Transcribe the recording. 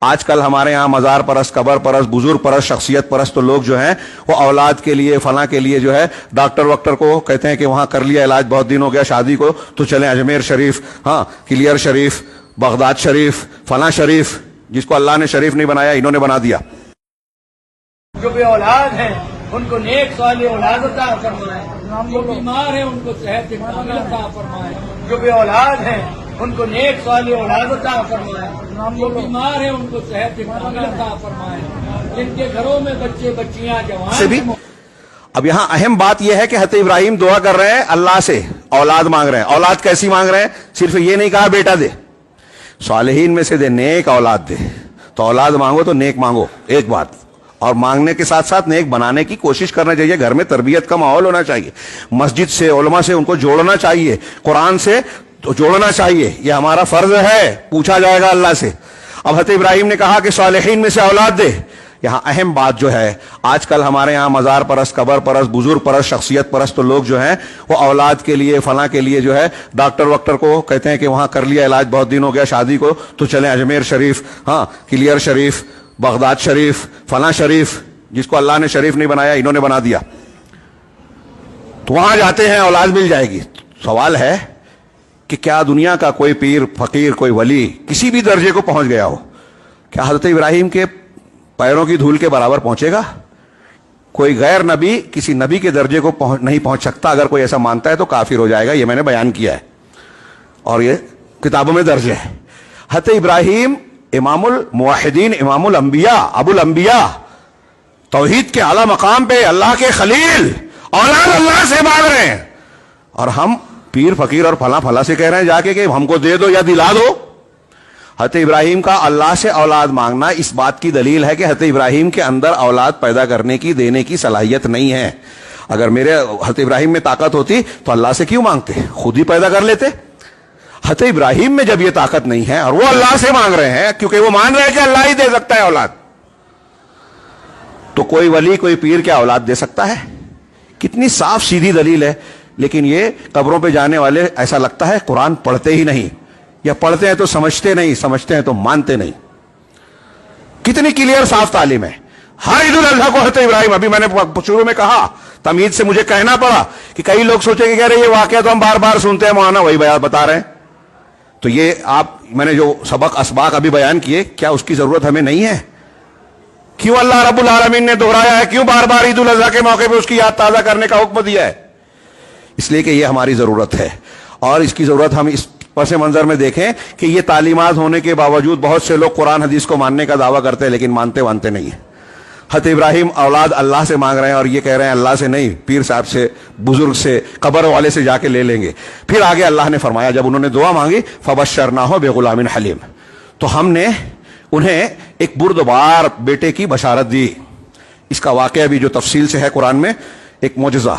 آج کل ہمارے ہاں مزار پرست، قبر پرست، بزرگ پرست، شخصیت پرست تو لوگ جو ہیں وہ اولاد کے لیے فلاں کے لیے جو ہے ڈاکٹر وکٹر کو کہتے ہیں کہ وہاں کر لیا علاج، بہت دن ہو گیا شادی کو، تو چلیں اجمیر شریف، ہاں کلیئر شریف، بغداد شریف، فلاں شریف، جس کو اللہ نے شریف نہیں بنایا انہوں نے بنا دیا۔ جو بے اولاد ہیں ان کو نیک صالح اولاد عطا فرمائے، جو بیمار ہیں ان کو صحت کاملہ عطا فرمائے، جو بے اولاد ہیں ان کو نیک صالح اولاد عطا فرمائے، جو بیمار ہیں ان کو صحت کاملہ عطا فرمائے، جن کے گھروں میں بچے بچیاں جوان ہیں۔ اب یہاں اہم بات یہ ہے کہ حضرت ابراہیم دعا کر رہے ہیں اللہ سے، اولاد مانگ رہے ہیں۔ اولاد کیسی مانگ رہے ہیں؟ صرف یہ نہیں کہا بیٹا دے، صالحین میں سے دے، نیک اولاد دے۔ تو اولاد مانگو تو نیک مانگو، ایک بات، اور مانگنے کے ساتھ ساتھ نیک بنانے کی کوشش کرنا چاہیے۔ گھر میں تربیت کا ماحول ہونا چاہیے، مسجد سے، علماء سے ان کو جوڑنا چاہیے، قرآن سے تو جوڑنا چاہیے، یہ ہمارا فرض ہے، پوچھا جائے گا اللہ سے۔ اب حضرت ابراہیم نے کہا کہ صالحین میں سے اولاد دے۔ یہاں اہم بات جو ہے، آج کل ہمارے ہاں مزار پرست، قبر پرست، بزرگ پرست، شخصیت پرست تو لوگ جو ہیں وہ اولاد کے لیے فلاں کے لیے جو ہے ڈاکٹر وکٹر کو کہتے ہیں کہ وہاں کر لیا علاج، بہت دن ہو گیا شادی کو، تو چلیں اجمیر شریف، ہاں کلیئر شریف، بغداد شریف، فلاں شریف، جس کو اللہ نے شریف نہیں بنایا انہوں نے بنا دیا، تو وہاں جاتے ہیں اولاد مل جائے گی۔ سوال ہے کہ کیا دنیا کا کوئی پیر، فقیر، کوئی ولی کسی بھی درجے کو پہنچ گیا ہو، کیا حضرت ابراہیم کے پیروں کی دھول کے برابر پہنچے گا؟ کوئی غیر نبی کسی نبی کے درجے کو نہیں پہنچ سکتا۔ اگر کوئی ایسا مانتا ہے تو کافر ہو جائے گا، یہ میں نے بیان کیا ہے اور یہ کتابوں میں درج ہے۔ حضرت ابراہیم امام الموحدین، امام الانبیاء، ابو الانبیاء، توحید کے اعلیٰ مقام پہ اللہ کے خلیل، اولاد اللہ سے مانگ رہے ہیں، اور ہم پیر فقیر اور فلاں فلاں سے کہہ رہے ہیں جا کے کہ ہم کو دے دو یا دلا دو۔ حضرت ابراہیم کا اللہ سے اولاد مانگنا اس بات کی دلیل ہے کہ حضرت ابراہیم کے اندر اولاد پیدا کرنے کی، دینے کی صلاحیت نہیں ہے۔ اگر میرے حضرت ابراہیم میں طاقت ہوتی تو اللہ سے کیوں مانگتے؟ خود ہی پیدا کر لیتے۔ حضرت ابراہیم میں جب یہ طاقت نہیں ہے اور وہ اللہ سے مانگ رہے ہیں کیونکہ وہ مان رہے ہیں کہ اللہ ہی دے سکتا ہے اولاد، تو کوئی ولی، کوئی پیر کیا اولاد دے سکتا ہے؟ کتنی صاف سیدھی دلیل ہے۔ لیکن یہ قبروں پہ جانے والے ایسا لگتا ہے قرآن پڑھتے ہی نہیں، یا پڑھتے ہیں تو سمجھتے نہیں، سمجھتے ہیں تو مانتے نہیں۔ کتنی کلیئر صاف تعلیم ہے۔ ہر عید الاضحیٰ کو حضرت ابراہیم، ابھی میں نے شروع میں کہا، تمہید سے مجھے کہنا پڑا کہ کئی لوگ سوچیں کہ کہہ رہے یہ واقعہ تو ہم بار بار سنتے ہیں، مولانا وہی بیان بتا رہے ہیں۔ تو یہ میں نے جو سبق اسباق ابھی بیان کیے، کیا اس کی ضرورت ہمیں نہیں ہے؟ کیوں اللہ رب العالمین نے دہرایا ہے؟ کیوں بار بار عید الاضحیٰ کے موقع پہ اس کی یاد تازہ کرنے کا حکم دیا ہے؟ اس لیے کہ یہ ہماری ضرورت ہے، اور اس کی ضرورت ہم اس پس منظر میں دیکھیں کہ یہ تعلیمات ہونے کے باوجود بہت سے لوگ قرآن حدیث کو ماننے کا دعویٰ کرتے ہیں لیکن مانتے نہیں ہیں۔ حضرت ابراہیم اولاد اللہ سے مانگ رہے ہیں، اور یہ کہہ رہے ہیں اللہ سے نہیں، پیر صاحب سے، بزرگ سے، قبر والے سے جا کے لے لیں گے۔ پھر آگے اللہ نے فرمایا، جب انہوں نے دعا مانگی فبشرناہ بغلام حلیم، تو ہم نے انہیں ایک بردبار بیٹے کی بشارت دی۔ اس کا واقعہ بھی جو تفصیل سے ہے قرآن میں، ایک معجزہ۔